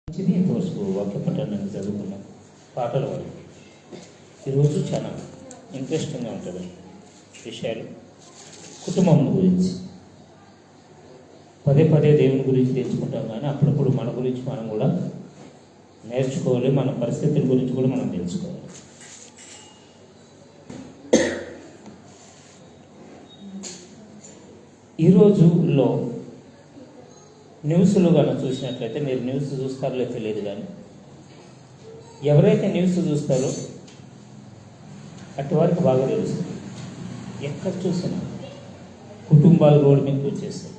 మంచిది ఇంతవరకు వాక్య పఠాన్ని చదువుకున్నాం పాటల వరకు. ఈరోజు చాలా ఇంట్రెస్టింగ్గా ఉంటుంది విషయాలు. కుటుంబం గురించి పదే పదే దేవుని గురించి తెలుసుకుంటాం, కానీ అప్పుడప్పుడు మన గురించి మనం కూడా నేర్చుకోవాలి, మన పరిస్థితుల గురించి కూడా మనం తెలుసుకోవాలి. ఈ రోజుల్లో న్యూస్లో కానీ చూసినట్లయితే, మీరు న్యూస్ చూస్తారో తెలియదు, కానీ ఎవరైతే న్యూస్ చూస్తారో అటు వారికి బాగా తెలుస్తుంది. ఎక్కడ చూసినా కుటుంబాలు రోడ్డు మీదకి వచ్చేస్తాయి.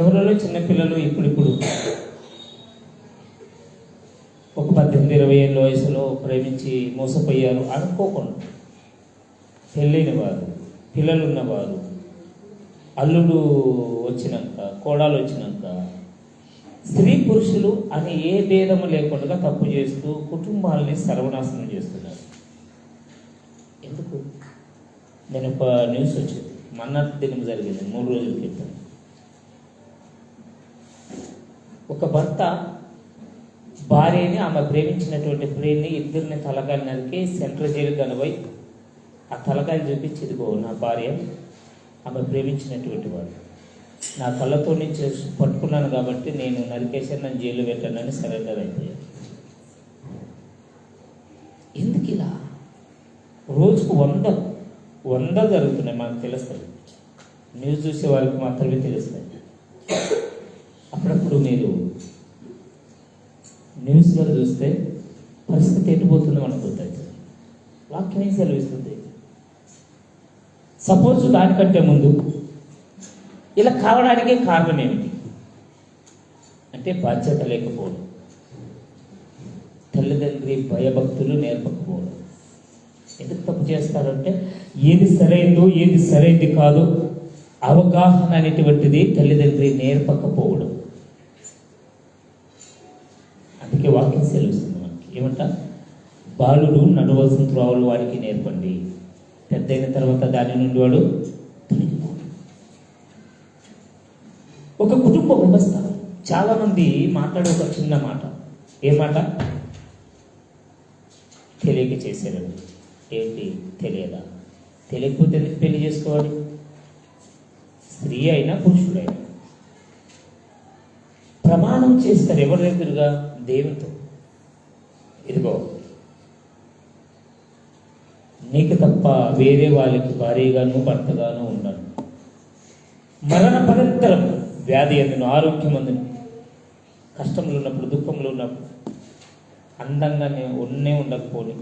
ఎవరిలో చిన్నపిల్లలు ఇప్పుడిప్పుడు ఒక 18-20 ఏళ్ళ వయసులో ప్రేమించి మోసపోయారు అనుకోకుండా, పెళ్ళైన వారు, పిల్లలు ఉన్నవారు, అల్లుడు వచ్చినాక, కోడలు వచ్చినాక, స్త్రీ పురుషులు అని ఏ భేదము లేకుండా తప్పు చేస్తూ కుటుంబాలని సర్వనాశనం చేస్తున్నారు. ఎందుకు? నేను ఒక న్యూస్ వచ్చింది, మొన్నటి దినం జరిగింది, 3 రోజుల క్రితం. ఒక భర్త భార్యని, ఆమె ప్రేమించినటువంటి ప్రేమిని, ఇద్దరిని తలకాయలు నరికి సెంట్రల్ జైలు కనబోయి ఆ తలకాయలు చూపించి, ఇదిగో నా భార్య, ఆమె ప్రేమించినటువంటి వాడు, నా కళ్ళతో నుంచి పట్టుకున్నాను కాబట్టి నేను నరికేశాను, నన్ను జైలు పెట్టానని సరెండర్ అయిపోయాను. ఎందుకు ఇలా? రోజుకు 100 జరుగుతున్నాయి. మనకు తెలుస్తుంది, న్యూస్ చూసే వారికి మాత్రమే తెలుస్తాయి. అప్పుడప్పుడు మీరు న్యూస్ గారు చూస్తే పరిస్థితి ఎటుపోతుందో మనకు గుర్తవుతుంది. వాక్యం ఏం సెలవిస్తుంది? సపోజ్ దానికంటే ముందు ఇలా కావడానికే కారణం ఏమిటి అంటే, బాధ్యత లేకపోవడం, తల్లిదండ్రి భయభక్తులు నేర్పకపోవడం. ఎందుకు తప్పు చేస్తారంటే, ఏది సరైందో ఏది సరైంది కాదో అవగాహన అనేటువంటిది తల్లిదండ్రి నేర్పకపోవడం. అందుకే వాక్యం సెలవుస్తుంది మనకి, ఏమంట? బాలుడు నడవలసిన త్రోవలు వాడికి నేర్పండి, పెద్దయిన తర్వాత దాని నుండి వాడు తొలగిపోడు. ఒక కుటుంబ వ్యవస్థ, చాలామంది మాట్లాడే ఒక చిన్న మాట, ఏ మాట? తెలియక చేశారండి. ఏంటి తెలియదా? తెలియకపోతే ఎందుకు పెళ్లి చేసుకోవాలి? స్త్రీ అయినా పురుషుడైనా ప్రమాణం చేస్తారు. ఎవరి దగ్గరగా? దేవునితో. ఇదిగో, నీకు తప్ప వేరే వాళ్ళకి భార్యగాను భర్తగాను ఉండను, మరణ పరంతరం వ్యాధి అందును, ఆరోగ్యం అందును, కష్టములు ఉన్నప్పుడు, దుఃఖములు ఉన్నప్పుడు, అందంగానే ఉండకపోని,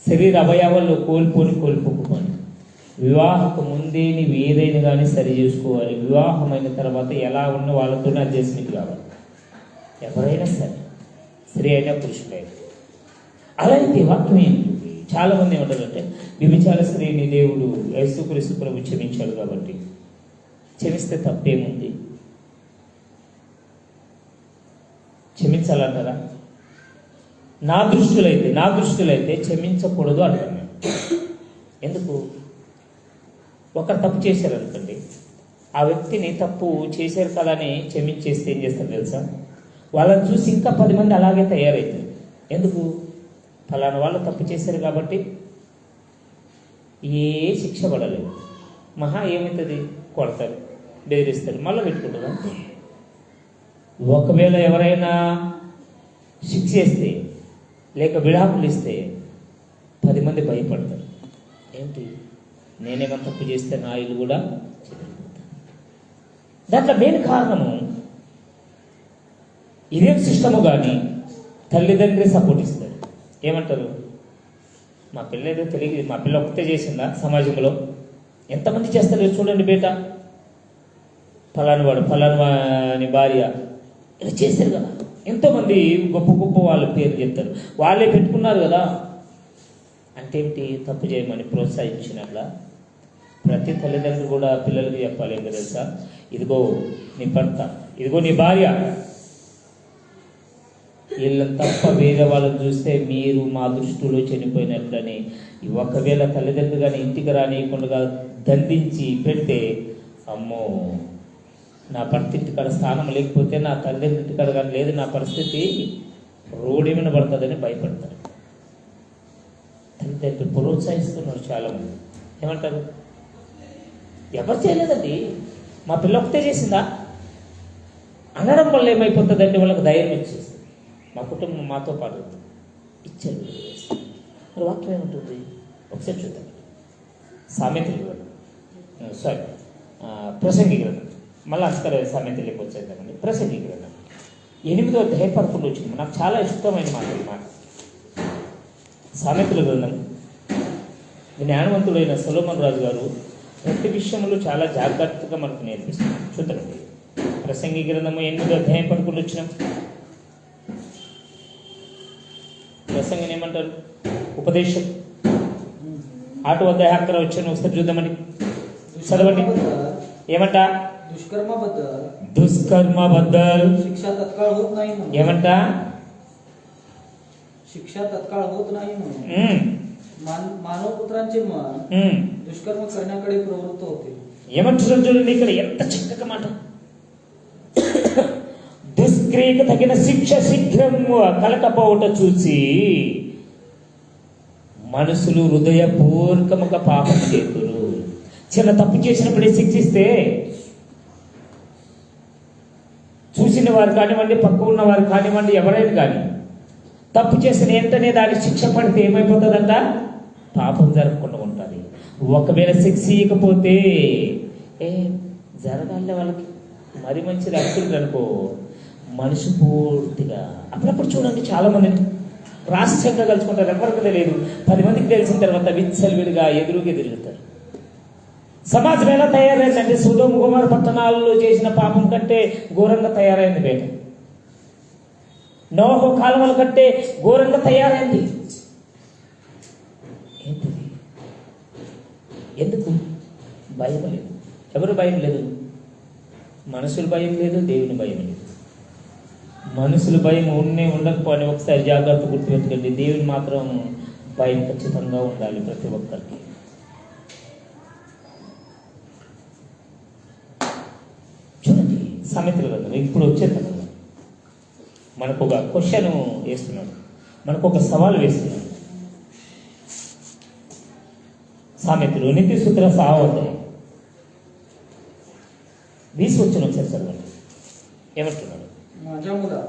శరీర అవయవాల్లో కోల్పోకపోని, వివాహకు ముందే నీవు ఏదైనా కానీ సరి చేసుకోవాలి. వివాహమైన తర్వాత ఎలా ఉన్న వాళ్ళతోనే అడ్జస్ట్మెంట్ కావాలి, ఎవరైనా సరే, స్త్రీ అయినా పురుషుడైనా. అలాంటి వాక్యం ఏంటి? చాలామంది ఏమంటారంటే, వ్యభిచార స్త్రీని దేవుడు యేసుక్రీస్తు ప్రభు క్షమించాడు కాబట్టి క్షమిస్తే తప్పేముంది? క్షమించాలంటారా? నా దృష్టిలో అయితే క్షమించకూడదు అంటాను నేను. ఎందుకు? ఒకరు తప్పు చేశారనుకోండి, ఆ వ్యక్తిని తప్పు చేశారు కదా అని క్షమించేస్తే ఏం చేస్తారు తెలుసా? వాళ్ళని చూసి ఇంకా 10 మంది అలాగే తయారవుతారు. ఎందుకు? ఫలానా వాళ్ళు తప్పు చేశారు కాబట్టి ఏ శిక్ష పడలేదు, మహా ఏమవుతుంది? కొడతారు, బెదిరిస్తారు, మళ్ళీ పెట్టుకుంటారు అంతే. ఒకవేళ ఎవరైనా శిక్ష చేస్తే లేక విడాకులు ఇస్తే 10 మంది భయపడతారు. ఏంటి? నేనేమో తప్పు చేస్తే నా ఇల్లు కూడా చెదిరిపోతాను. దాంట్లో మెయిన్ కారణము ఇదే సిస్టము. కానీ తల్లిదండ్రి సపోర్ట్ ఇస్తారు. ఏమంటారు? మా పిల్ల ఏదో తెలియదు, మా పిల్ల ఒక్కతే చేసిందా? సమాజంలో ఎంతమంది చేస్తారు చూడండి బేట, ఫలాని వాడు, ఫలాని భార్య ఇలా చేశారు కదా. ఎంతోమంది గొప్ప వాళ్ళ పేరు చెప్తారు, వాళ్ళే పెట్టుకున్నారు కదా. అంటే ఏంటి? తప్పు చేయమని ప్రోత్సహించినట్ల ప్రతి తల్లిదండ్రులు కూడా పిల్లలకి చెప్పాలి. ఏంటో తెలుసా? ఇదిగో నీ భర్త, ఇదిగో నీ భార్య, వీళ్ళని తప్ప వేరే వాళ్ళని చూస్తే మీరు మా దృష్టిలో చనిపోయినట్లని. ఒకవేళ తల్లిదండ్రులు కానీ ఇంటికి రానియకుండా దండించి పెడితే, అమ్మో నా భర్త ఇంటికాడ స్థానం లేకపోతే, నా తల్లిదండ్రుల ఇంటికాడ కానీ లేదు, నా పరిస్థితి రోడ్డు మీద పడుతుందని భయపడతారు. తల్లిదండ్రులు ప్రోత్సహిస్తున్నారు చాలామంది. ఏమంటారు? ఎవరు చేయలేదండి, మా పిల్ల ఒకటే చేసిందా అనడం వల్ల ఏమైపోతుందండి, వాళ్ళకి ధైర్యం ఇచ్చేసి మా కుటుంబం మాతో పాటు ఇచ్చారు. మరి వాక్యం ఏముంటుంది ఒకసారి చూద్దాం. సామెతలు గ్రంథం, ప్రసంగి గ్రంథం, మళ్ళీ అంతకర సామెతలకి వచ్చేద్దామండి. ప్రసంగి గ్రంథం 8వ అధ్యాయం 11 వచ్చింది. నాకు చాలా ఇష్టమైన మాట ఈ మాట. సామెతల గ్రంథం జ్ఞానవంతుడైన సొలొమోను రాజు గారు ప్రతి విషయంలో చాలా జాగ్రత్తగా మనకు నేర్పిస్తారు. చూద్దామండి. ప్రసంగి గ్రంథము 8వ అధ్యాయం 11 వచ్చినాం. ప్రసంగిని ఏమంటారు? ఉపదేశం. 8వ అధ్యాయం 11 వచ్చాను. ఒకసారి చూద్దామండి, చదవండి. ఏమంట? दुष्कर्म बद्दल शिक्षा तत्काळ होत नाही म्हणून. ఏమంటా? शिक्षा तत्काळ होत नाही म्हणून మానవ పుత్రాంचे मन दुष्कर्म करण्याकडे प्रवृत्त होते. ఏమంటున్నారు చూడండి ఇక్కడ, ఎంత చక్కగా మాట. దుష్క్రియకు తగిన శిక్ష శీఘ్రము కలకపోవట చూసి మనుషులు హృదయపూర్వకముగా పాపం చేతురు. చిన్న తప్పు చేసినప్పుడే శిక్షిస్తే చూసిన వారు కానివ్వండి, పక్క ఉన్న వారు కానివ్వండి, ఎవరైనా కానీ తప్పు చేసిన వెంటనే దానికి శిక్ష పడితే ఏమైపోతుందంట? పాపం జరగకుండా ఉంటుంది. ఒకవేళ శిక్ష ఇవ్వకపోతే జరగాలి వాళ్ళకి మరి మంచిది అర్థం అనుకో, మనిషి పూర్తిగా అప్పుడప్పుడు చూడండి చాలా మంది రాష్ట్రంగా కలుసుకుంటారు, ఎవరికి తెలియదు. 10 మందికి తెలిసిన తర్వాత విచ్చలవిడిగా ఎదురుగా తిరుగుతారు. సమాజం ఎలా తయారైందంటే సొదొమ గొమొర్రా పట్టణాల్లో చేసిన పాపం కంటే ఘోరంగా తయారైంది. బయట నోహు కాలువల కంటే ఘోరంగా తయారైంది. ఏంటిది? ఎందుకు? భయం లేదు. ఎవరు భయం లేదు? మనుషులు భయం లేదు, దేవుని భయం లేదు. మనుషులు భయం ఉండకపోని ఒకసారి జాగ్రత్త గుర్తుపెట్టుకోండి. దేవుని మాత్రం భయం ఖచ్చితంగా ఉండాలి ప్రతి ఒక్కరికి. చూడండి సామెతలు కదా, ఇప్పుడు వచ్చేది మనకు ఒక క్వశ్చన్ వేస్తున్నాడు, మనకు ఒక సవాల్ వేస్తున్నాడు. సామెతలు నీతి సూత్ర 6వ అధ్యాయం 20 వచ్చిన ఒకసారి చదవండి. ఏమంటున్నాడు? माझ्या मुला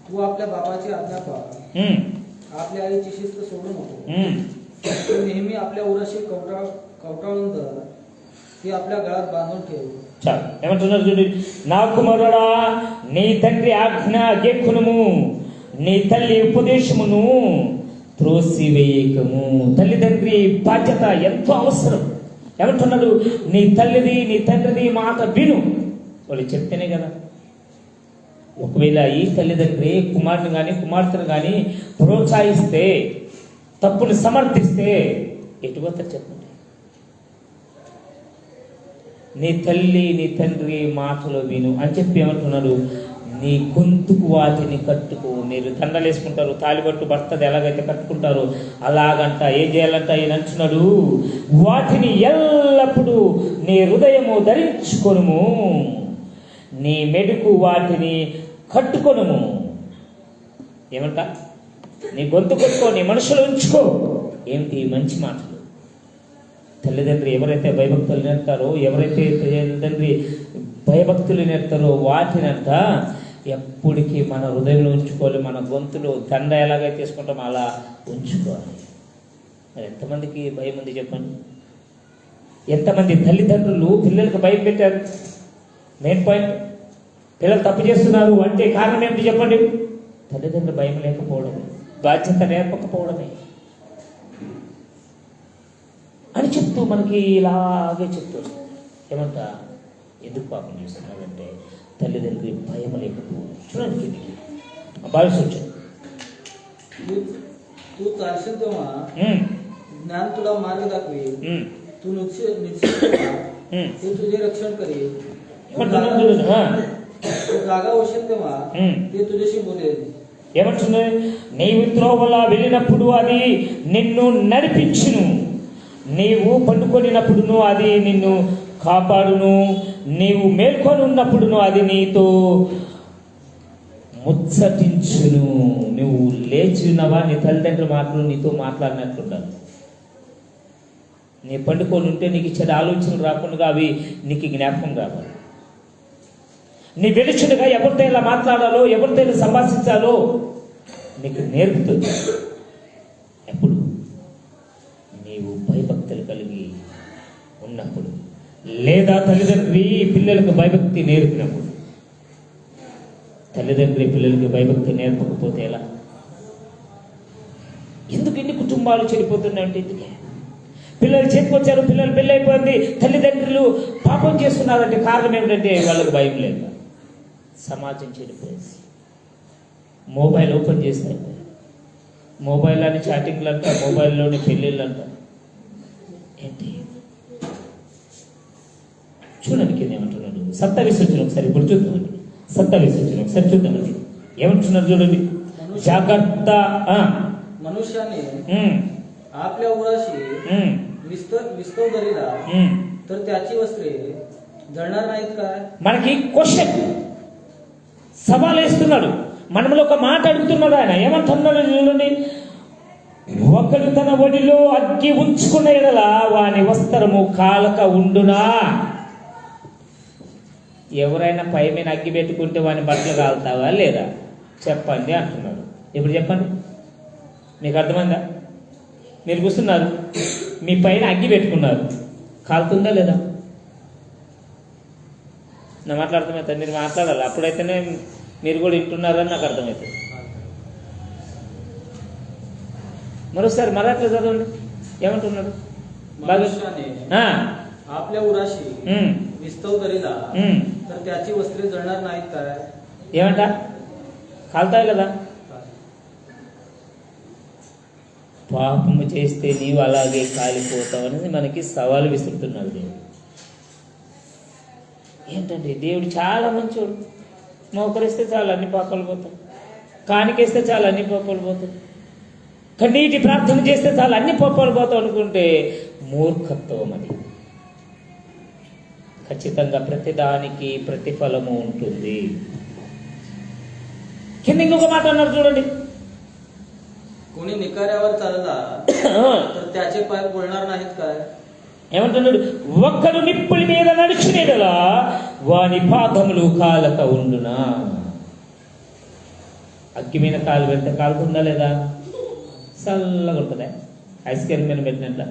तू आपल्या बाबाची आज्ञा पाळ, आपल्या आईची शिस्त सोडू नको. तू नेहमी आपल्या उराशी कवटाळून धर, ती आपल्या गळ्यात बांधून ठेव. చాలు. ఏమంటున్నారు చూడండి, నా కుమారుడా నీ తండ్రి ఆజ్ఞ గెక్కునుము, నీ తల్లి ఉపదేశమును త్రోసివేయకము. తల్లిదండ్రి బాధ్యత ఎంతో అవసరం. ఏమంటున్నాడు? నీ తల్లిది నీ తండ్రిది మాట విను. వాళ్ళు చెప్తేనే కదా. ఒకవేళ ఈ తల్లిదండ్రి కుమారుని కానీ కుమార్తెను కానీ ప్రోత్సహిస్తే, తప్పుని సమర్థిస్తే ఎటుపోతారు చెప్పండి? నీ తల్లి నీ తండ్రి మాటలు విను అని చెప్పి ఏమంటున్నాడు? నీ గొంతుకు వాటిని కట్టుకో. మీరు దండలు వేసుకుంటారు, తాలిబట్టు భర్తది ఎలాగైతే కట్టుకుంటారో అలాగంట. ఏం చేయాలంట? ఈయన అంటున్నాడు, వాటిని ఎల్లప్పుడూ నీ హృదయము ధరించుకొనుము, నీ మెడుకు వాటిని కట్టుకొనుము. ఏమంట? నీ గొంతు కొట్టుకో, నీ మనసులో ఉంచుకో. ఏమిటి? మంచి మాటలు. తల్లిదండ్రి ఎవరైతే భయభక్తులు నేర్తారో, ఎవరైతే తల్లిదండ్రి భయభక్తులు నేర్తారో వాటినంట ఎప్పటికీ మన హృదయంలో ఉంచుకోవాలి. మన గొంతులో దండ ఎలాగైతే తీసుకుంటామో అలా ఉంచుకోవాలి. మరి ఎంతమందికి భయం ఉంది చెప్పండి? ఎంతమంది తల్లిదండ్రులు పిల్లలకు భయం పెట్టారు? మెయిన్ పాయింట్, పిల్లలు తప్పు చేస్తున్నారు అంటే కారణం ఏంటి చెప్పండి? తల్లిదండ్రులు భయం లేకపోవడమే, బాధ్యత నేర్పకపోవడమే అని చెప్తూ మనకి ఇలాగే చెప్తూ ఏమంట? ఎందుకు పాపం చేస్తున్నాడంటే తల్లిదండ్రులు భయం లేకపోవడం. చూడండి ఇది భావిస్తూ వచ్చాను. तू चालशील तेव्हा ज्ञान तुला मार्ग दाखवेल, तू निश्चित ते तुझे रक्षण करेल. तू जागा होशील तेव्हा ते तुझ्याशी बोलेल. ఏమంటున్నాడు? నీవు త్రోవలా వెళ్ళినప్పుడు అది నిన్ను నడిపించును, నీవు పండుకొనినప్పుడును అది నిన్ను కాపాడును. నీవు మేల్కొని ఉన్నప్పుడును అది నీతో ముచ్చటించును. నువ్వు లేచి ఉన్నవా, నీ తల్లిదండ్రుల మాటలు నీతో మాట్లాడినట్లుండాలి. నీ పండుకొని ఉంటే నీకు ఇచ్చే ఆలోచనలు రాకుండా అవి నీకు జ్ఞాపకం రావాలి. నీ వెలుచుడుగా ఎవరితో ఇలా మాట్లాడాలో, ఎవరితో ఇలా సంభాషించాలో నీకు నేర్పుతుంది. ఎప్పుడు నీవు భయభక్తులు కలిగి ఉన్నప్పుడు, లేదా తల్లిదండ్రి పిల్లలకు భయభక్తి నేర్పినప్పుడు. తల్లిదండ్రి పిల్లలకి భయభక్తి నేర్పకపోతే ఎలా? ఎందుకు ఇన్ని కుటుంబాలు చెడిపోతున్నాయంటే ఇందుకే. పిల్లలు చేతికొచ్చారు, పిల్లలు పెళ్ళి అయిపోయింది, తల్లిదండ్రులు పాపం చేస్తున్నారంటే కారణం ఏమిటంటే వాళ్ళకి భయం లేదు. సమాజం చెడిపోయింది. మొబైల్ ఓపెన్ చేస్తే మొబైల్లోని చాటింగ్లు అంట, మొబైల్లోని పెళ్ళిళ్ళు అంట. ఏంటి చూడండి కింద ఏమంటున్నాడు. 27 వచ్చిన ఒకసారి ఇప్పుడు చూద్దామండి. 27 వచ్చిన ఒకసారి చూద్దామండి. ఏమంటున్నారు చూడండి. జాగ్రత్త. मनुष्याने आपल्या उराशी विस्तव धरला तर त्याची वस्त्रे जळणार नाहीत काय? మనకి క్వశ్చన్, సవాల్ వేస్తున్నాడు. మనలో ఒక మాట అడుగుతున్నాడు ఆయన. ఏమంటున్నాడు చూడండి. ఒకడు తన ఒడిలో అగ్గి ఉంచుకున్న ఎడల వాని వస్త్రము కాలక ఉండునా? ఎవరైనా పై మీద అగ్గి పెట్టుకుంటే వాని బట్టలు కాలుతావా లేదా చెప్పండి అంటున్నాడు. ఇప్పుడు చెప్పండి, మీకు అర్థమైందా? మీరు కూర్చున్నారు, మీ పైన అగ్గి పెట్టుకున్నారు, కాలుతుందా లేదా? నా మాటలు అర్థమవుతుంది. మీరు మాట్లాడాలి, అప్పుడైతేనే మీరు కూడా వింటున్నారని నాకు అర్థమవుతుంది. మరోసారి మరాఠీలో చదవండి. ఏమంటున్నాడు? आपल्या उराशी विस्तव धरला तर त्याची वस्त्रे जळणार नाहीत काय? ఏమంట? కాలుతాయి కదా. పాపము చేస్తే నీవు అలాగే కాలిపోతావు అనేది మనకి సవాలు విసురుతున్నాడు దేవుడు. ఏంటంటే దేవుడు చాలా మంచోడు. మోకరిస్తే చాలు అన్ని పాపాలు పోతాయి, కానికేస్తే చాలు అన్ని పాపాలు పోతాయి, కన్నీటి ప్రార్థన చేస్తే చాలు అన్ని పాపాలు పోతావు అనుకుంటే మూర్ఖత్వం అది. ఖచ్చితంగా ప్రతిదానికి ప్రతిఫలము ఉంటుంది. కింద ఇంకొక మాట అన్నారు చూడండి. कोणी निकाऱ्यावर चालला तर त्याचे पाय बोलणार नाहीत काय? ఏమంటున్నాడు? ఒక్కడు నిప్పుల మీద నడుచునేదలా వాని పాదములు కాలక ఉండునా? అగ్గి మీద కాలు పెడితే కాలుతుందా లేదా? చల్లగా ఉంటుందా? ఐస్ క్రీమ్ మీద పెట్టినట్ల.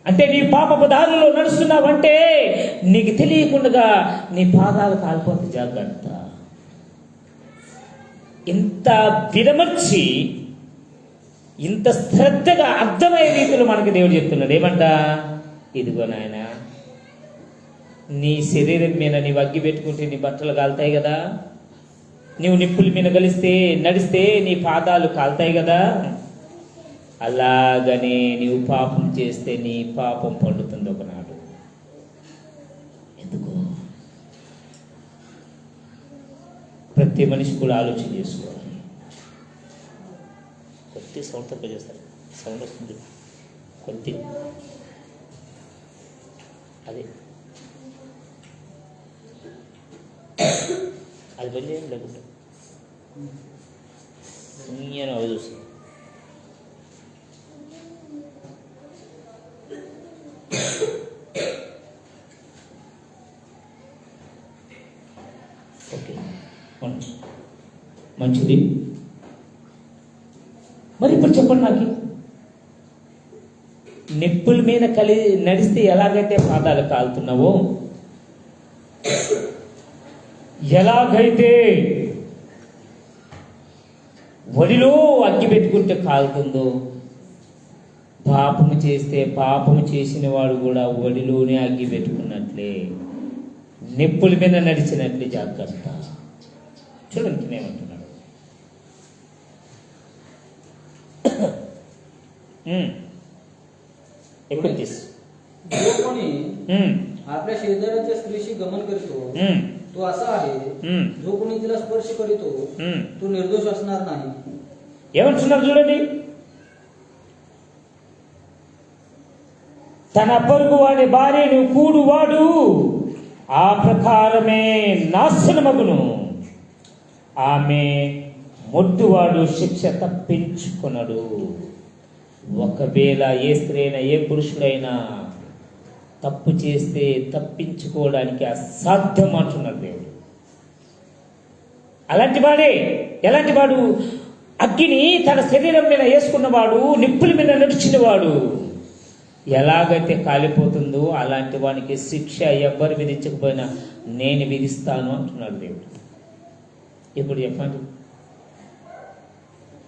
అంటే నీ పాపపు దారిలో నడుస్తున్నావంటే నీకు తెలియకుండా నీ పాదాలు కాలిపోతే జాగ్రత్త. ఇంత విడమర్చి ఇంత శ్రద్ధగా అర్థమయ్యే రీతిలో మనకి దేవుడు చెప్తున్నాడు. ఏమంట? ఇదిగో నాయన, నీ శరీరం మీద నీవు అగ్గి పెట్టుకుంటే నీ బట్టలు కాలుతాయి కదా, నీవు నిప్పుల మీద నడిస్తే నీ పాదాలు కాలుతాయి కదా, అలాగనే నీవు పాపం చేస్తే నీ పాపం పండుతుంది ఒకనాడు. ఎందుకు? ప్రతి మనిషి కూడా ఆలోచన చేసుకోవాలి. కొద్ది సౌండ్ తక్కువ చేస్తారు, సౌండ్ వస్తుంది కొద్ది. అది అది పని చేయండి, లేకుంటే నేను అవి చూస్తాను. ఓకే, మంచిది. మరి ఇప్పుడు చెప్పండి నాకు, నిప్పుల మీద నడిస్తే ఎలాగైతే పాదాలు కాలుతున్నావో, ఎలాగైతే వడిలో అగ్గి పెట్టుకుంటే కాలుతుందో, పాపము చేస్తే పాపము చేసిన వాడు కూడా వడిలోనే అగ్గి పెట్టుకున్నట్లే, నిప్పుల మీద నడిచినట్లే జాగ్రత్త. చూడండి ఏమంటున్నాడు. जो कोणी आपल्या शेजाऱ्याच्या स्त्रीशी गमन करतो तो असा आहे, जो कोणी तिला स्पर्श करीतो तो निर्दोष असणार नाही. ఏమంటున్నారు చూడండి. తన పొరుగువాని భార్యను కూడువాడు ఆ ప్రకారమే నాశనమగును. ఆమె మొద్దువాడు శిక్ష తప్పించుకొనడు. ఒకవేళ ఏ స్త్రీ అయినా ఏ పురుషుడైనా తప్పు చేస్తే తప్పించుకోవడానికి అసాధ్యం అంటున్నాడు దేవుడు. అలాంటి వాడే ఎలాంటి వాడు? అగ్గిని తన శరీరం మీద వేసుకున్నవాడు, నిప్పుల మీద నడిచినవాడు ఎలాగైతే కాలిపోతుందో అలాంటి వానికి శిక్ష ఎవ్వరు విధించకపోయినా నేను విధిస్తాను అంటున్నాడు దేవుడు. ఇప్పుడు చెప్పండి,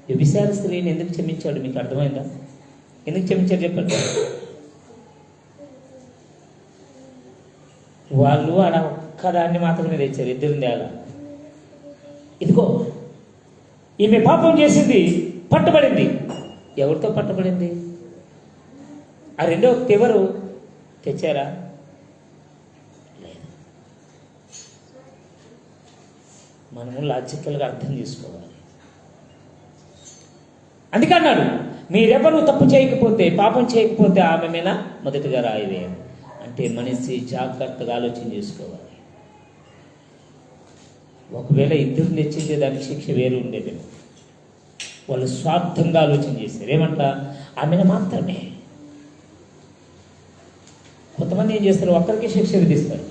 వ్యభిచార స్త్రీని ఎందుకు క్షమించాడు? మీకు అర్థమైందా? ఎందుకు క్షమించాడు చెప్పండి. వాళ్ళు ఆడ ఒక్కదాన్ని మాత్రమే తెచ్చారు, ఇద్దరిని తేలా. ఇదిగో ఈమె పాపం చేసింది, పట్టబడింది. ఎవరితో పట్టబడింది? ఆ రెండో ఎవరు తెచ్చారా? లేదు. మనము లాజికల్గా అర్థం చేసుకోవాలి. అందుకే అన్నాడు, మీరెవరు తప్పు చేయకపోతే, పాపం చేయకపోతే ఆమె మీద మొదటిగా రాయి వేయండి. అంటే మనిషి జాగ్రత్తగా ఆలోచన చేసుకోవాలి. ఒకవేళ ఇద్దరు తెచ్చిందే దానికి శిక్ష వేరు ఉండేది. వాళ్ళు స్వార్థంగా ఆలోచన చేశారు. ఏమంట? ఆమెను మాత్రమే. కొంతమంది ఏం చేస్తారు, ఒక్కరికి శిక్ష విధిస్తారు.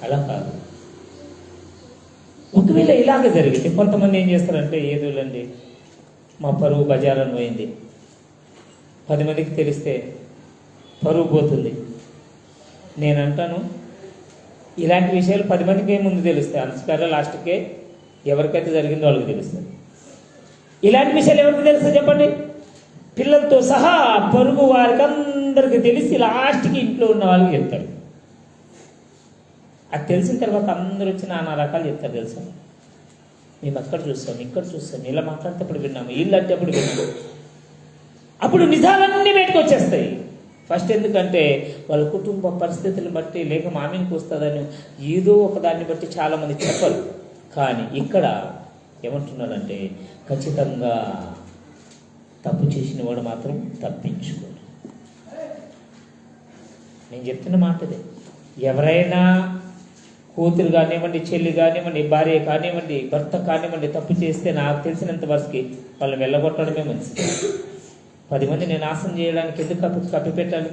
అలా కాదు. ఒకవేళ ఇలాగే జరిగితే కొంతమంది ఏం చేస్తారంటే, ఏదోలండి మా పరువు బజారని పోయింది, 10 మందికి తెలిస్తే పరువు పోతుంది. నేను అంటాను, ఇలాంటి విషయాలు 10 మందికి ముందు తెలుస్తాయి. అంతకన్నా లాస్ట్కే ఎవరికైతే జరిగిందో వాళ్ళకి తెలుస్తుంది. ఇలాంటి విషయాలు ఎవరికి తెలుస్తాయి చెప్పండి? పిల్లలతో సహా పరుగు వారికి అందరికీ తెలిసి లాస్ట్కి ఇంట్లో ఉన్న వాళ్ళకి చెప్తారు. అది తెలిసిన తర్వాత అందరూ వచ్చి నానా రకాలు చెప్తారు. తెలుసా, మేము అక్కడ చూస్తాం, ఇక్కడ చూస్తాం, ఇలా మాట్లాడేటప్పుడు విన్నాము, వీళ్ళు అంటేప్పుడు విన్నాము. అప్పుడు నిజాలన్నీ బయటకు వచ్చేస్తాయి. ఫస్ట్ ఎందుకంటే వాళ్ళ కుటుంబ పరిస్థితులను బట్టి, లేక మామినికి వస్తుందని ఏదో ఒక దాన్ని బట్టి చాలామంది చెప్పరు. కానీ ఇక్కడ ఏమంటున్నాడంటే, ఖచ్చితంగా తప్పు చేసిన వాడు మాత్రం తప్పించుకోడు. నేను చెప్తున్న మాటదే. ఎవరైనా కూతురు కానివ్వండి, చెల్లి కానివ్వండి, భార్య కానివ్వండి, భర్త కానివ్వండి తప్పు చేస్తే నాకు తెలిసినంత వరకు వాళ్ళని వెళ్ళగొట్టడమే మంచిది. 10 మందిని నాశనం చేయడానికి ఎందుకు కప్పి పెట్టాలి?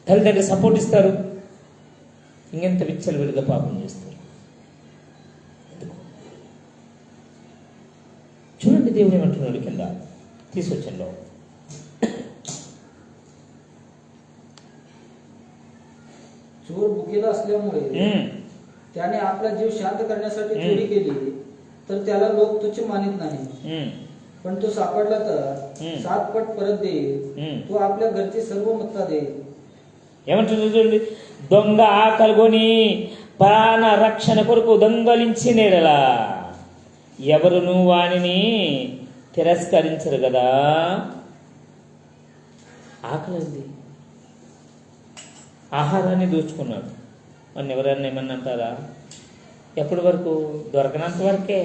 తల్లిదండ్రులు సపోర్ట్ ఇస్తారు, ఇంకెంత విచ్చలు విడిగా పాపం చేస్తారు. చూడండి దేవుడు ఏమంటున్నాడు కింద తీసుకొచ్చంలో. चोर भुकेला असल्यामुळे त्याने आपला जीव शांत करण्यासाठी चोरी केली, तर त्याला लोक तुच्छ मानित नाही. पण तो सापडला तर 7 पट परत देईल. तो आपल्या घरचे सर्व मत्ता देईल. ఏమంటుంది చూడండి, దొంగ ఆకలిగొని ప్రాణ రక్షణ కొరకు దొంగలించినేడలా ఎవరును వానిని తిరస్కరించరు కదా. ఆకలింది, ఆహారాన్ని దోచుకున్నాడు. మన ఎవరైనా ఏమన్నా అంటారా? ఎప్పటి వరకు? దొరకనంత వరకే.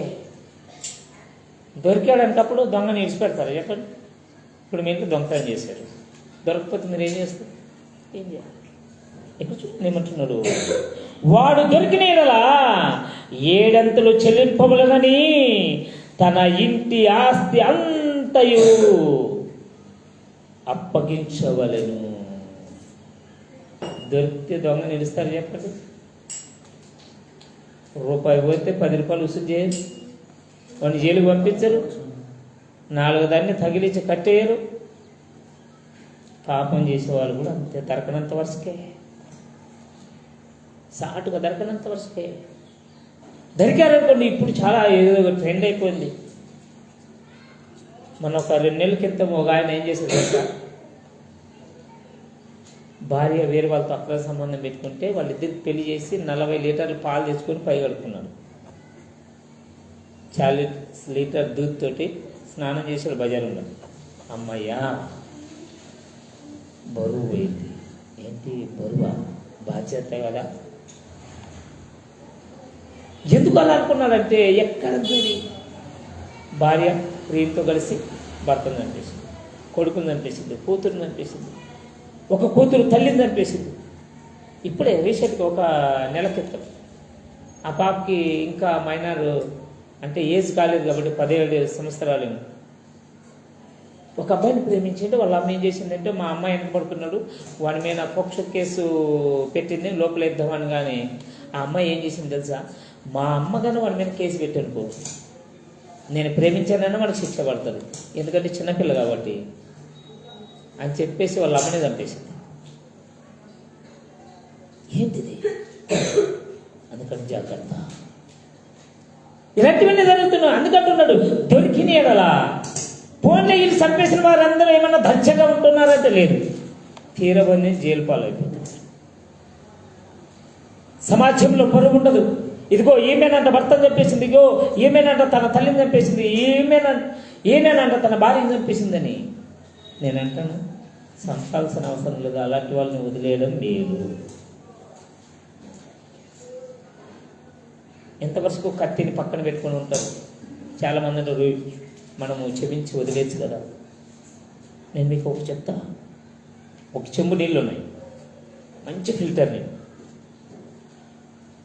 దొరికాడంటప్పుడు దొంగని విడిచిపెడతారు చెప్పండి? ఇప్పుడు మీరు దొంగతనం చేశారు, దొరకకపోతే మీరు ఏం చేస్తారు? ఏం చేయాలి? ఇక్కడ చూడండి ఏమంటున్నాడు, వాడు దొరికిన యెడల 7 అంతలు చెల్లింపవలెనని తన ఇంటి ఆస్తి అంతయు అప్పగించవలెను. దొరికితే దొంగ నిలుస్తారు చెప్పండి? రూపాయి పోతే 10 రూపాయలు వసూలు చేయరు, వాడిని జైలుకి పంపించరు, 4 దాన్ని తగిలించి కట్టేయరు. పాపం చేసేవాళ్ళు కూడా అంతే, దొరకనంత వరసకే, సాటుగా దొరకనంత వరసకే. దొరికారనుకోండి, ఇప్పుడు చాలా ఏదో ట్రెండ్ అయిపోయింది. మన ఒక 2 నెలల క్రితం ఒక ఆయన ఏం చేశారు తెలుసా? భార్య వేరే వాళ్ళతో అక్రమ సంబంధం పెట్టుకుంటే వాళ్ళిద్దరికి పెళ్లి చేసి 40 లీటర్లు పాలు తెచ్చుకొని పై కడుక్కున్నాడు. 40 లీటర్ దూద్ తోటి స్నానం చేసాడు బజారులో. అమ్మయ్యా, బరువు పోయింది. ఏంటి బరువా? బాధ్యత కదా. ఎందుకు అలా అనుకున్నాడంటే, ఎక్కడ దూరి భార్య ప్రియులతో కలిసి భర్తను అనిపిస్తుంది, కొడుకుని అనిపిస్తుంది, కూతురుని అనిపిస్తుంది, ఒక కూతురు తల్లిని చంపేసింది. ఇప్పుడే రీసెంట్గా ఒక నెల క్రితం ఆ పాపకి ఇంకా మైనర్, అంటే ఏజ్ కాలేదు కాబట్టి 17 సంవత్సరాలు. ఒక అబ్బాయిని ప్రేమించింటే వాళ్ళ అమ్మ ఏం చేసిందంటే, మా అమ్మాయి వెనక పడుకున్నాడు, వాడి మీద పోక్సో కేసు పెట్టింది, లోపల ఇద్దామని. కానీ ఆ అమ్మాయి ఏం చేసింది తెలుసా, మా అమ్మ కానీ వాడి మీద కేసు పెట్టనుకో, నేను ప్రేమించానన్నా వాడికి శిక్ష పడుతుంది, ఎందుకంటే చిన్నపిల్ల కాబట్టి అని చెప్పేసి వాళ్ళ అమ్మని చంపేసింది. ఏంటిది? అందుకని జాగ్రత్త. ఇలాంటివన్నీ జరుగుతున్నాయి. అందుకంటున్నాడు దొరికిన ఎడలా ఫోన్లో వీళ్ళు చంపేసిన వారందరూ ఏమన్నా దర్శగా ఉంటున్నారంటే లేదు, తీరవన్నీ జైలు పాలైపోతుంది. సమాజంలో పరువు ఉండదు. ఇదిగో ఈమెనంట భర్తను చంపేసింది, ఇదిగో ఈమెనంట తన తల్లిని చంపేసింది, ఈమెనంట తన భార్యను చంపేసిందని. నేనంటాను చంపాల్సిన అవసరం లేదు, అలాంటి వాళ్ళని వదిలేయడం లేదు. ఎంతవరకు కత్తిని పక్కన పెట్టుకొని ఉంటారు చాలామంది. మనము క్షమించి వదిలేచ్చు కదా. నేను మీకు ఒకటి చెప్తా. ఒక చెంబు నీళ్ళు ఉన్నాయి, మంచి ఫిల్టర్ నీళ్ళు,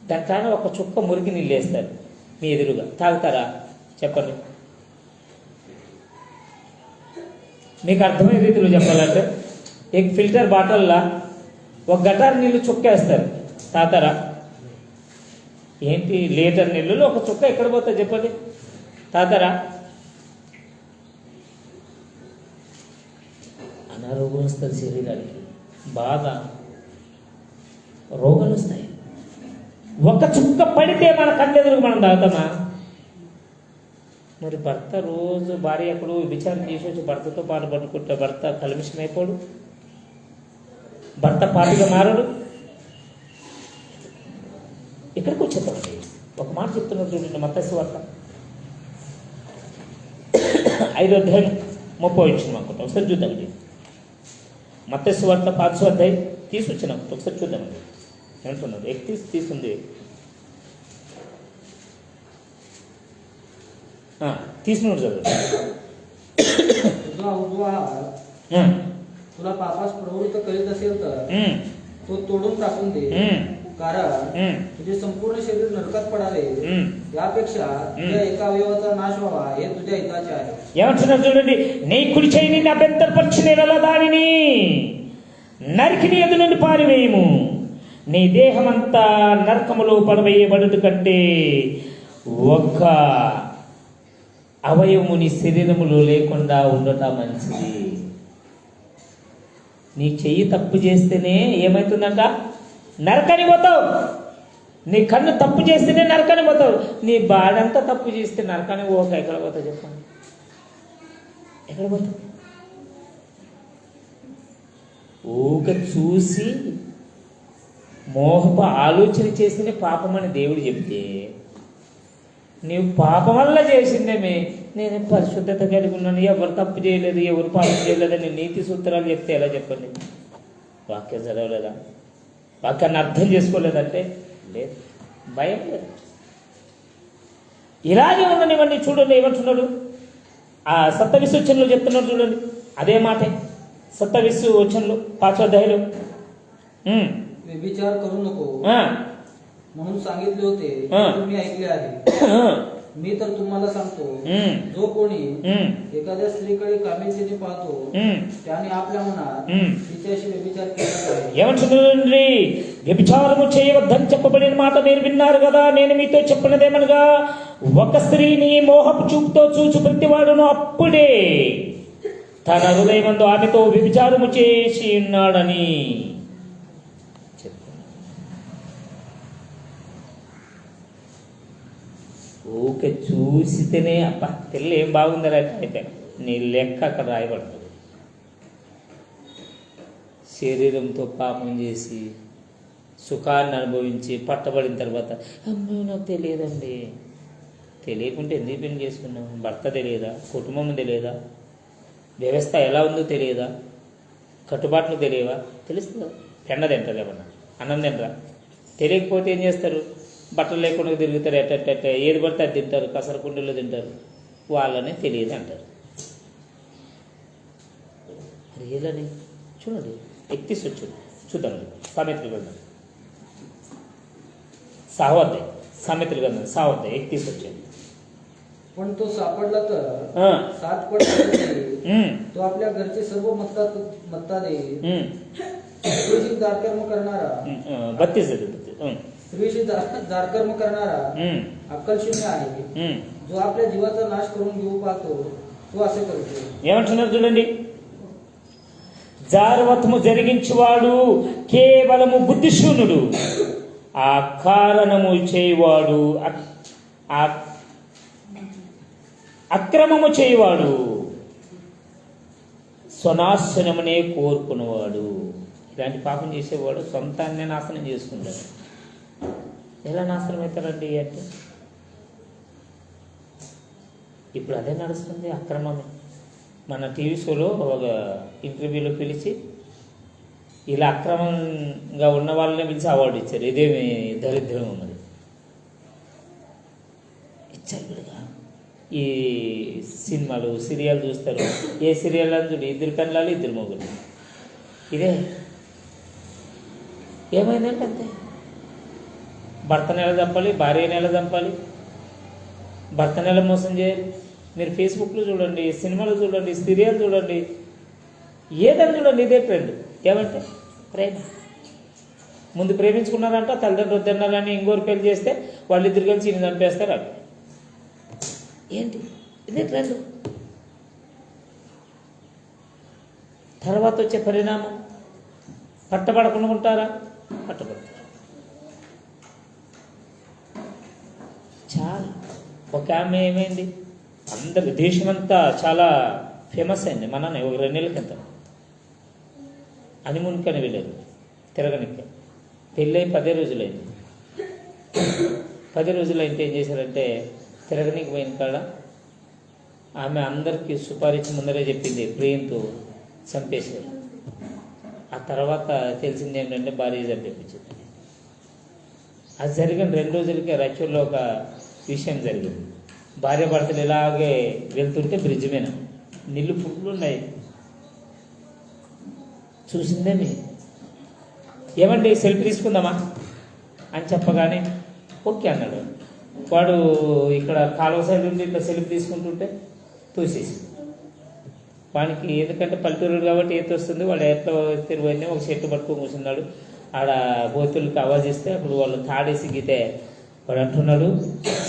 దాంట్లో ఒక చుక్క మురికి నీళ్ళు వేస్తారు మీ ఎదురుగా, తాగుతారా చెప్పండి? మీకు అర్థమయ్యే రీతిలో చెప్పాలంటే, एक ఫిల్టర్ బాటిల్లా ఒక గటార్ నీళ్ళు చుక్క వేస్తారు, తాగుతారా? ఏంటి లీటర్ నీళ్ళలో ఒక చుక్క ఎక్కడ పోతుంది చెప్పండి, తాగుతారా? అనారోగ్యం వస్తుంది శరీరానికి, బాగా రోగాలు వస్తాయి. ఒక చుక్క పడితే మన కళ్ళెదురు మనం తాగుతామా? మరి భర్త రోజు భార్య ఎక్కడో విచారణ చేసి వచ్చి భర్తతో పాటు పట్టుకుంటే భర్త కల్మిషమైపోడు, భర్త పాటిగా మారడు. ఇక్కడికి వచ్చేద్దామండి. ఒక మాట చెప్తున్నారు చూడండి, మత్తయి సువార్త 5వ అధ్యాయం 30వ వచనం అనుకుంటా, ఒకసారి చూద్దామండి. మత్తయి సువార్త 5వ అధ్యాయం తీసుకొచ్చిన ఒకసారి చూద్దామండి. ఏమంటున్నాడు? తీసుంది, తీసుకున్నాడు చదువు. तुला पापास प्रवृत्त करीत असेल तर तो तोडून टाकून दे, कारण तुझे संपूर्ण शरीर नरकात पडावे यापेक्षा तुझ्या एका अवयवाचा नाश व्हावा हे तुझ्या हिताचे आहे. ఏమంటున్నారు చూడండి, నీ కుడి చేయిని నా అభ్యంతరపరిచిన ఎడల దానిని నరికి నీ ఎదురు నుండి పారివేయము, నీ దేహమంతా నరకములో పడవేయబడుట కంటే ఒక్క అవయవము నీ శరీరములో లేకుండా ఉండటం మంచిది. నీ చెయ్యి తప్పు చేస్తేనే ఏమవుతుందంట? నరకని పోతావు. నీ కన్ను తప్పు చేస్తేనే నరకని పోతావు. నీ బాడంతా తప్పు చేస్తే నరకని పోక ఎక్కడ పోతావు చెప్పండి? ఎక్కడ పోతావు? ఊక చూసి మోహపు ఆలోచన చేస్తేనే పాపం అని దేవుడు చెప్తే, నీవు పాపం వల్ల చేసిందేమే, నేను పరిశుద్ధత కలిగి ఉన్నాను, ఎవరు తప్పు చేయలేదు, ఎవరు పాపం చేయలేదని నీతి సూత్రాలు చెప్తే ఎలా చెప్పండి? వాక్యం చదవలేదా? వాక్యాన్ని అర్థం చేసుకోలేదంటే లేదు, భయం లేదు. ఇలాగే ఉండనివ్వండి. చూడండి ఏమంటున్నాడు ఆ సత్తవిసు వచనంలో చెప్తున్నాడు చూడండి, అదే మాటే సత్తవిసు వచనంలో 5వ అధ్యాయంలో व्यभिचार करू नको म्हणून सांगितले होते, तुम्ही ऐकले आहे. मी तर तुम्हाला सांगतो, जो कोणी एखाद्या स्त्रीकडे कामिष्टीने पाहतो त्याने आपल्या मनात तिच्याशी व्यभिचार केला आहे. ఏమంటున్నారండి? వ్యభిచారము చేయవద్దని చెప్పబడిన మాట మీరు విన్నారు కదా. నేను మీతో చెప్పినదేమనగా, ఒక స్త్రీని మోహపు చూపుతో చూచు ప్రతివాడును అప్పుడే తన హృదయమందు ఆమెతో వ్యభిచారము చేసి ఉన్నాడని ఊకే చూసితేనే అబ్బా తెల్ల ఏం బాగుందని అయితే నీ లెక్క అక్కడ రాయబడుతుంది. శరీరంతో పాపం చేసి సుఖాన్ని అనుభవించి పట్టబడిన తర్వాత అమ్మో నాకు తెలియదండి, తెలియకుంటే ఎందుకు పెళ్లి చేసుకున్నాం? భర్త తెలియదా? కుటుంబం తెలియదా? వ్యవస్థ ఎలా ఉందో తెలియదా? కట్టుబాట్లు తెలియవా? తెలుస్తుందా? పెండ తింటారు, ఏమన్నా అన్నం తింటారా? తెలియకపోతే ఏం చేస్తారు? బట్టలు లేకుండా తిరుగుతారు, ఎట్ట ఏది పడితే అది తింటారు, కసర కుండీలో తింటారు. వాళ్ళనే తెలియదు అంటారు. రియల్ అని చూడండి, 31 వచ్చాడు. చూద్దామండి సామెతల గ్రంథం 6వ अध्याय, सामेतल ग्रंथ 6वा अध्याय 31 వచ్చాడు. पण तो सापडला तर हां 7 पट देईल. हं, तो आपल्या घरचे सर्व मत्ता देईल. हं, स्त्रीशी दारकर्म करणारा 32 आहे ते. हं, स्त्रीशी दारकर्म करणारा हं, अक्कलशून्य आहे. हं. जो आपल्या जीवाचा नाश करून घेऊ पाहतो तो असे करतो. ఏమంటున్నారు చూడండి, జారవత్వము జరిగించువాడు కేవలము బుద్ధిశూన్యుడు, ఆ కారణము చేయవాడు అక్రమము చేయవాడు స్వనాశనమునే కోరుకునేవాడు. ఇలాంటి పాపం చేసేవాడు సొంతాన్నే నాశనం చేసుకుంటాడు. ఎలా నాశనం అవుతారండి అంటే ఇప్పుడు అదే నడుస్తుంది, అక్రమమే. మన టీవీ షోలో ఒక ఇంటర్వ్యూలో పిలిచి ఇలా అక్రమంగా ఉన్న వాళ్ళనే పిలిచి అవార్డు ఇచ్చారు. ఇదేమి దరిద్రం ఉన్నది ఇచ్చారు కూడా. ఈ సినిమాలు సీరియల్ చూస్తారు, ఏ సీరియల్ అని చూడు, 2 కళ్ళాలు 2 మొగులు. ఇదే ఏమైందంటే అంతే. భర్తను ఎలా చంపాలి, భార్యను ఎలా చంపాలి, భర్తను ఎలా మోసం చేయాలి. మీరు ఫేస్బుక్లో చూడండి, సినిమాలు చూడండి, సీరియల్ చూడండి, ఏదని చూడండి, ఇదే ట్రెండ్. ఏమంటే ప్రేమ. ముందు ప్రేమించుకున్నారంట, తల్లిదండ్రులు తిన్నారని ఇంకోరు పెళ్లి చేస్తే వాళ్ళిద్దరు కలిసి ఈయన చంపేస్తారు. అవి ఏంటి, ఇదే ట్రెండ్. తర్వాత వచ్చే పరిణామం పట్టబడకుండా ఉంటారా, పట్టబడతారు. చాలా ఒక ఆమె ఏమైంది, అందరు దేశమంతా చాలా ఫేమస్ అయింది. మన ఒక 2 నెలల క్రితం హనీమూన్కని వెళ్ళారు తిరగనికి. పెళ్ళి 10 రోజులైంది. 10 రోజులైతే ఏం చేశారంటే తిరగనికి పోయిన కాడ ఆమె అందరికీ సుపారీచి ముందరే చెప్పింది, ప్రేమతో చంపేశారు. ఆ తర్వాత తెలిసింది ఏంటంటే భార్య చంపేపించింది. అది జరిగిన 2 రోజులకే రాయచూరులో ఒక విషయం జరిగింది. భార్య భర్తలు ఇలాగే వెళ్తుంటే బ్రిడ్జ్ మీద నీళ్ళు ఫుల్ ఉన్నాయి. చూసిందేమి, ఏమండి సెల్ఫీ తీసుకుందామా అని చెప్పగానే ఓకే అన్నాడు. వాడు ఇక్కడ కాలువ సైడ్ ఉండి ఇట్లా సెల్ఫీ తీసుకుంటుంటే తోసేసి వానికి, ఎందుకంటే పల్లెటూరు కాబట్టి ఏది వస్తుంది, వాడు ఎట్లా తిరిగిపోయింది, ఒక చెట్టు పట్టుకొని కూర్చున్నాడు. ఆడ బోతులకి ఆవాజ్ ఇస్తే అప్పుడు వాళ్ళు తాడేసి గీతే వాడు అంటున్నాడు,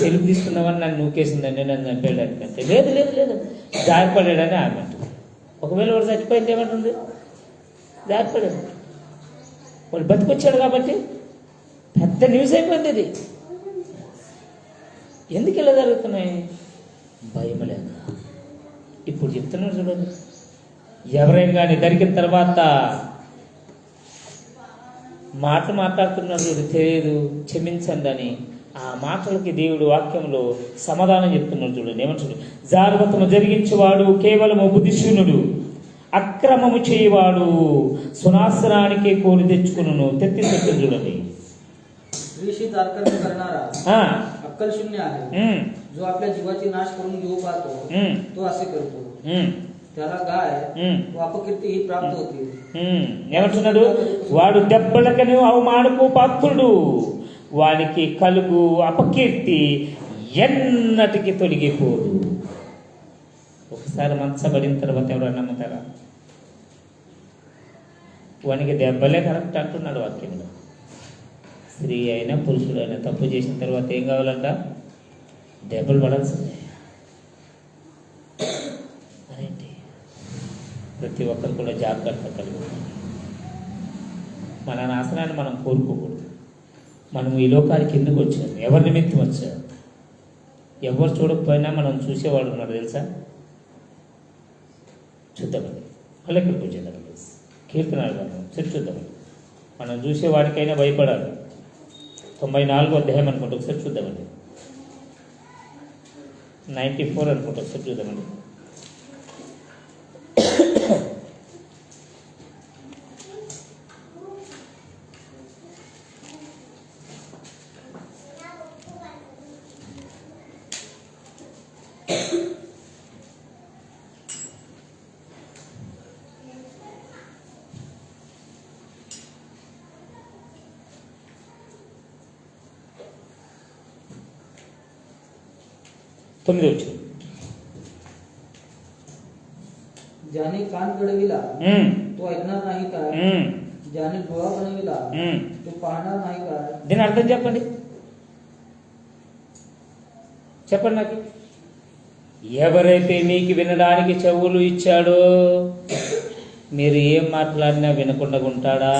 సెల్ఫీ తీసుకున్నామని నన్ను నూకేసిందండి, నన్ను చంపేయడానికంటే. లేదు లేదు లేదు జారిపడాడని ఆమె అంటుంది. ఒకవేళ వాడు చచ్చిపోయింది ఏమంటుంది, జారిపడాడు. వాడు బతికొచ్చాడు కాబట్టి పెద్ద న్యూస్ అయిపోయింది. ఇది ఎందుకు ఇలా జరుగుతున్నాయి, భయం లేక. ఇప్పుడు చెప్తున్నారు చూడండి, ఎవరైనా కానీ దొరికిన తర్వాత మాటలు మాట్లాడుతున్నాడు చూడు, తెలియదు క్షమించండి అని. ఆ మాటలకి దేవుడు వాక్యంలో సమాధానం చెప్తున్నాడు చూడండి. ఏమంటాడు, జాగ్రత్తము జరిగించేవాడు కేవలము బుద్ధిశూన్యుడు, అక్రమము చేయవాడు సునాశనానికి కోరి తెచ్చుకును. 33 చూడండి. स्त्रीशी दारकर्म करणारा अक्कलशून्य आहे. जो आपल्या जीवाची नाश करून घेऊ पाहतो तो असे करतो. त्याला गाय व अपकीर्ती ही प्राप्त होती. ఏమంటున్నాడు, వాడు దెబ్బలకను అవమానపు పాత్రుడు, వానికి కలుగు అపకీర్తి ఎన్నటికి తొలగిపోదు. ఒకసారి మంచబడిన తర్వాత ఎవరైనా నమ్ముతారా? వానికి దెబ్బలే కరెక్ట్ అంటున్నాడు వాక్యంలో. స్త్రీ అయినా పురుషుడు అయినా తప్పు చేసిన తర్వాత ఏం కావాలంట, దెబ్బలు పడాల్సిందే. అదేంటి, ప్రతి ఒక్కరు కూడా జాగ్రత్త కలిగి మన నాశనాన్ని మనం కోరుకోకూడదు. మనం ఈ లోకానికి ఎందుకు వచ్చాము, ఎవరి నిమిత్తం వచ్చాము? ఎవరు చూడకపోయినా మనం చూసేవాడు ఉన్నారు తెలుసా. చూద్దామండి, మళ్ళీ ఇక్కడికి వచ్చేద్దాం. కీర్తనాలు చూద్దామండి. మనం చూసేవాడికైనా భయపడాలి. 94వ అధ్యాయం అనుకుంటా, ఒకసారి చూద్దామండి. 94 అనుకుంటా, ఒకసారి చూద్దామండి. 9వ వచనం. ज्याने कान कडविला तो ऐकणार नाही का? ज्याने डोळा बनविला तो पाहणार नाही का? దీని అర్థం చెప్పండి, చెప్పండి నాకు. ఎవరైతే మీకు వినడానికి చెవులు ఇచ్చాడో మీరు ఏం మాట్లాడినా వినకుండా ఉంటాడా?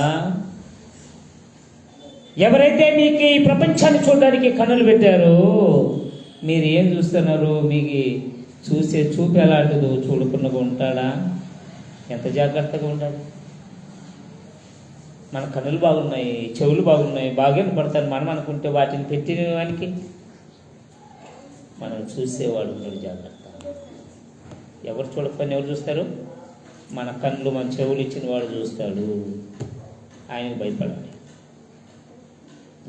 ఎవరైతే మీకు ఈ ప్రపంచాన్ని చూడడానికి కన్నులు పెట్టారో మీరు ఏం చూస్తున్నారు? మీకు చూసే చూపు ఎలాంటిదో చూడకుండా ఉంటాడా? ఎంత జాగ్రత్తగా ఉండాలి. మన కన్నులు బాగున్నాయి, చెవులు బాగున్నాయి, బాగా పడతారు మనం అనుకుంటే వాటిని పెట్టిన వానికి మనం చూసేవాడు ఉన్నాడు. జాగ్రత్త. ఎవరు చూడకపోయినా ఎవరు చూస్తారు? మన కళ్ళు మన చెవులు ఇచ్చిన వాడు చూస్తాడు. ఆయనకు భయపడాలి.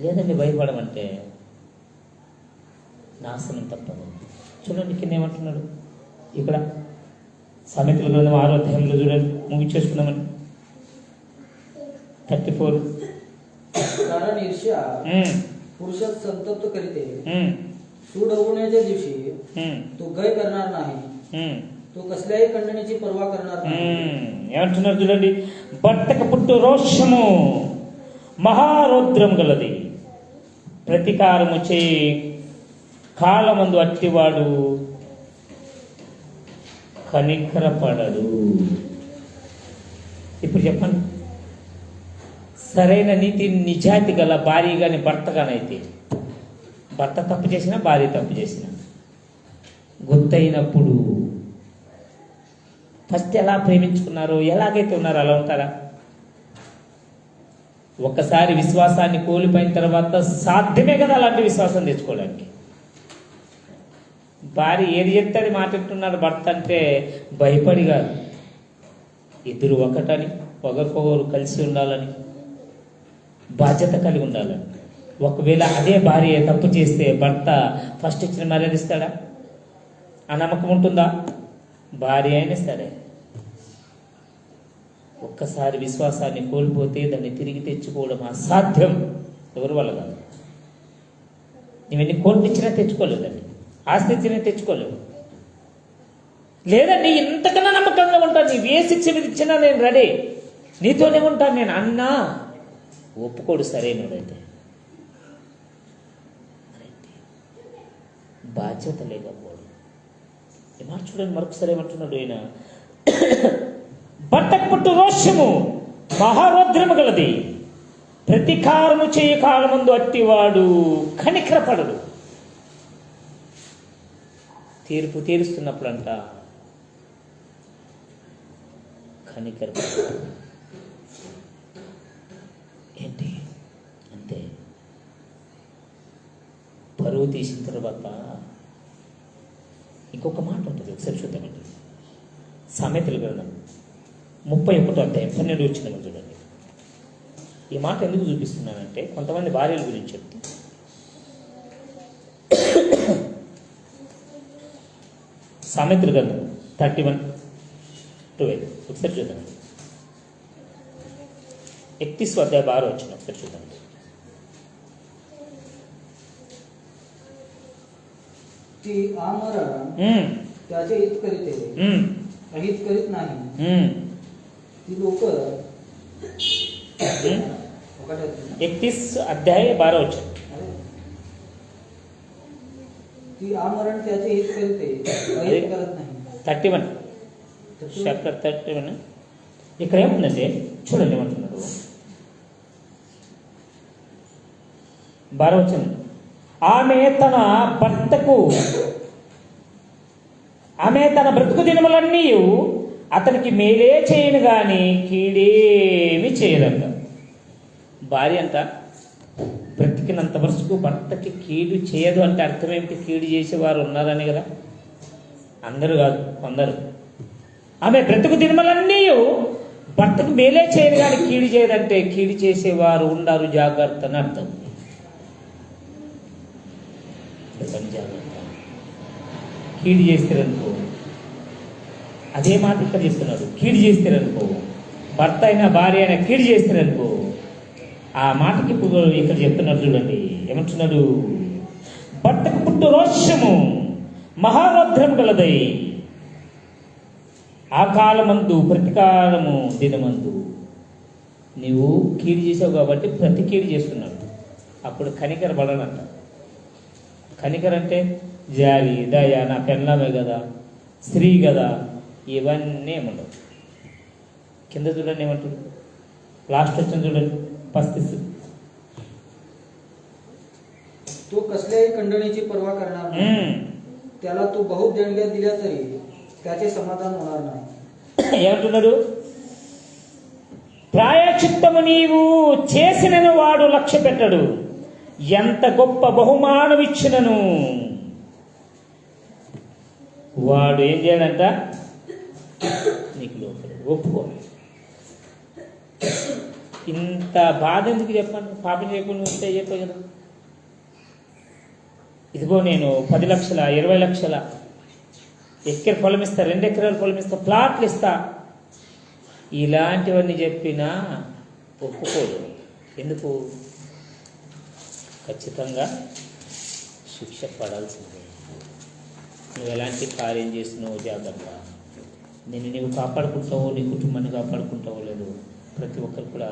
లేదండి భయపడమంటే నాశనం తప్పదు. చూడండి కింద ఏమంటున్నాడు ఇక్కడ సామెతల గ్రంథం 6వ అధ్యాయంలో చూడండి, ముగించేసుకున్నామని 34. कारण ईर्ष्या पुरुषात संतप्त करीते. सूड उगवण्याच्या दिवशी तो गय करणार नाही, तो कसल्याही खंडणीची पर्वा करणार नाही. ఏమంటున్నారు చూడండి, భర్తకు పుట్టు రోషము మహారౌద్రం గలది, ప్రతీకారము చే కాలమందు అట్టివాడు కనికరపడడు. ఇప్పుడు చెప్పండి, సరైన నీతి నిజాయితీ గల భార్య కానీ భర్త కానైతే, భర్త తప్పు చేసినా భార్య తప్పు చేసినా గుర్తయినప్పుడు ఫస్ట్ ఎలా ప్రేమించుకున్నారో ఎలాగైతే ఉన్నారో అలా ఉంటారా? ఒక్కసారి విశ్వాసాన్ని కోల్పోయిన తర్వాత సాధ్యమే కదా అలాంటి విశ్వాసం తెచ్చుకోవడానికి. భార్య ఏది చెప్తే అది మాట్లాడుతున్నాడు భర్త అంటే భయపడి కాదు, ఇద్దరు ఒకటని, ఒకరికొకరు కలిసి ఉండాలని, బాధ్యత కలిగి ఉండాలని. ఒకవేళ అదే భార్య తప్పు చేస్తే భర్త ఫస్ట్ ఇచ్చిన మర్యాద ఇస్తాడా? ఆ నమ్మకం ఉంటుందా? భార్య అయినా సరే ఒక్కసారి విశ్వాసాన్ని కోల్పోతే దాన్ని తిరిగి తెచ్చుకోవడం అసాధ్యం. ఎవరి వల్ల కాదు. నువ్వెన్ని కోట్లు ఇచ్చినా తెచ్చుకోలేదండి, ఆస్తి ఇచ్చినా తెచ్చుకోలేవు. లేదండి ఇంతకన్నా నమ్మకంగా ఉంటాను, నీవు ఏ శిక్ష విధించినా నేను రెడీ, నీతోనే ఉంటాను నేను అన్నా ఒప్పుకోడు సరైనదైతే. బాధ్యత లేకపోవడం. ఏమాట చూడండి మరొకసారి ఏమంటున్నాడు ఆయన, భర్తకు పుట్టు రోషము మహారౌద్రము గలది, ప్రతీకారము చేయ కాలమందు అట్టివాడు కనికరపడడు. తీర్పు తీరుస్తున్నప్పుడంట కనికరపడడు. ఏంటి అంతే. పరువు తీసిన తర్వాత ఇంకొక మాట ఉంటుంది, ఒకసారి చూద్దామండి. సామెతల గ్రంథం 31వ అధ్యాయం 12 వచ్చిన చూడండి. ఈ మాట ఎందుకు చూపిస్తున్నానంటే కొంతమంది భార్యల గురించి చెప్తే, సామెతల గ్రంథం 31:12 ఒకసారి చూద్దాం. 31వ అధ్యాయం 12 వచ్చిన ఒకసారి చూద్దాం. ती आमरण त्याचे हित करीते, अहित करीत नाही. ती लोक 31 अध्याय 12 वचन. ती आमरण त्याचे हित करीते, अहित करत नाही. 31 చాప్టర్ 31. ఇక్కడ ఏముందంటే చూడండి ఏమంటున్నారు 12వ వచనం. ఆమె తన బ్రతుకు దినములన్నీ అతనికి మేలే చేయను గాని కీడేమి చేయదంట. భార్య అంట బ్రతికినంత వరకు భర్తకి కీడు చేయదు అంటే అర్థం ఏమిటి? కీడు చేసేవారు ఉన్నారని కదా. అందరూ కాదు, కొందరు. ఆమె బ్రతుకు దినములన్నీ భర్తకు మేలే చేయను కానీ కీడు చేయదంటే కీడు చేసేవారు ఉండారు, జాగ్రత్త అని అర్థం. జాగ్రత్త. కీడు చేస్తారనుకో, అదే మాట ఇక్కడ చెప్తున్నాడు. కీడు చేస్తారనుకో, భర్త అయినా భార్య అయినా కీడు చేస్తారనుకో, ఆ మాటకి ఇప్పుడు ఇక్కడ చెప్తున్నాడు చూడండి. ఏమంటున్నాడు? భర్తకు పుట్టు రోషము మహారౌద్రం గలదై ఆ కాలమందు ప్రతికాలము దినమందు నీవు కీడు చేసావు కాబట్టి ప్రతి కీడు చేస్తున్నావు. అప్పుడు కనికర పడనంట. కనికర అంటే జాలి, దయ, నా పెళ్ళామే కదా, స్త్రీ కదా, ఇవన్నీ ఏముండవు. కింద చూడండి ఏమంటారు, లాస్ట్ వచ్చిన చూడండి 35. तो कसल्याही खंडणीची पर्वा करणार नाही. त्याला तू बहुत देणग्या दिल्या तरी त्याचे समाधान होणार नाही. ఏమంటున్నాడు, ప్రాయచిత్తము నీవు చేసినను వాడు లక్ష్య పెట్టడు, ఎంత గొప్ప బహుమానం ఇచ్చినను వాడు ఏం చేయడంట, నీకు లోపల ఒప్పుకోవాలి. ఇంత బాధ ఎందుకు చెప్పండి, పాపం చేయకుండా ఉంటే చెప్పే కదా. ఇదిగో నేను 10 లక్షల 20 లక్షల ఎకర పొలం ఇస్తా, 2 ఎకరాల పొలం ఇస్తా, ప్లాట్లు ఇస్తా, ఇలాంటివన్నీ చెప్పినా ఒప్పుకోదు. ఎందుకు? ఖచ్చితంగా శిక్ష పడాల్సిందే. నువ్వు ఎలాంటి కార్యం చేసినావు జాగ్రత్త. నీవు కాపాడుకుంటావో, నీ కుటుంబాన్ని కాపాడుకుంటావో లేదు, ప్రతి ఒక్కరు కూడా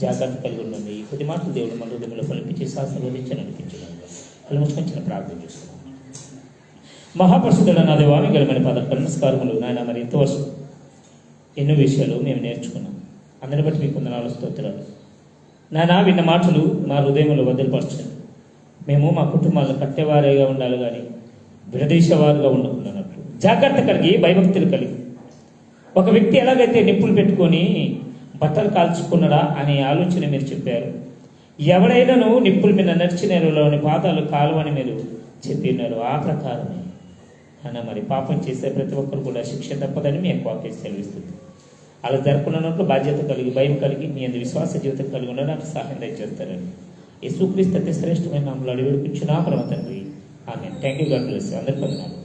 జాగ్రత్త కలిగి ఉండండి. ఈ కొద్ది మాటలు దేవుడు మన హృదయంలో ఫలిపించి శాస్త్రవదించి నడిపించడం వాళ్ళు ముఖ్యించిన ప్రార్థన చేస్తున్నాం. మహాపరిశుద్ధుడ నా దేవా, మీ గలమైన పదకు నమస్కారములు నాయన. మరి ఇంతవరకు ఎన్నో విషయాలు మేము నేర్చుకున్నాం. అందరిని బట్టి మీకు వందనాలు, స్తోత్రాలు నాయన. విన్న మాటలు మా హృదయంలో వదిలిపరచండి. మేము మా కుటుంబాలను కట్టేవారిగా ఉండాలి కానీ విడదీసేవారుగా ఉండకున్నట్లు జాగ్రత్త కలిగి, భయభక్తులు కలిగి, ఒక వ్యక్తి ఎలాగైతే నిప్పులు పెట్టుకొని బట్టలు కాల్చుకున్నాడా అనే ఆలోచన మీరు చెప్పారు. ఎవడైనాను నిప్పుల మీద నడిచిన నేలలోని పాదాలు కాలువని మీరు చెప్పినారు. ఆ ప్రకారమే అన్న మరి పాపం చేసే ప్రతి ఒక్కరు కూడా శిక్ష తప్పదని మీ వాక్యం సెలవిస్తుంది. అలా జరుపుకున్నట్లు బాధ్యత కలిగి, భయం కలిగి, మీ అందు విశ్వాస జీవితం కలిగి ఉండడానికి సహాయం దయచేస్తారని యేసుక్రీస్తు అతి శ్రేష్టమైన నామములో అడిగి వేడుకుంటున్నాము పరమ తండ్రి. Amen. Thank you. God bless you. అందరికీ వందనాలు.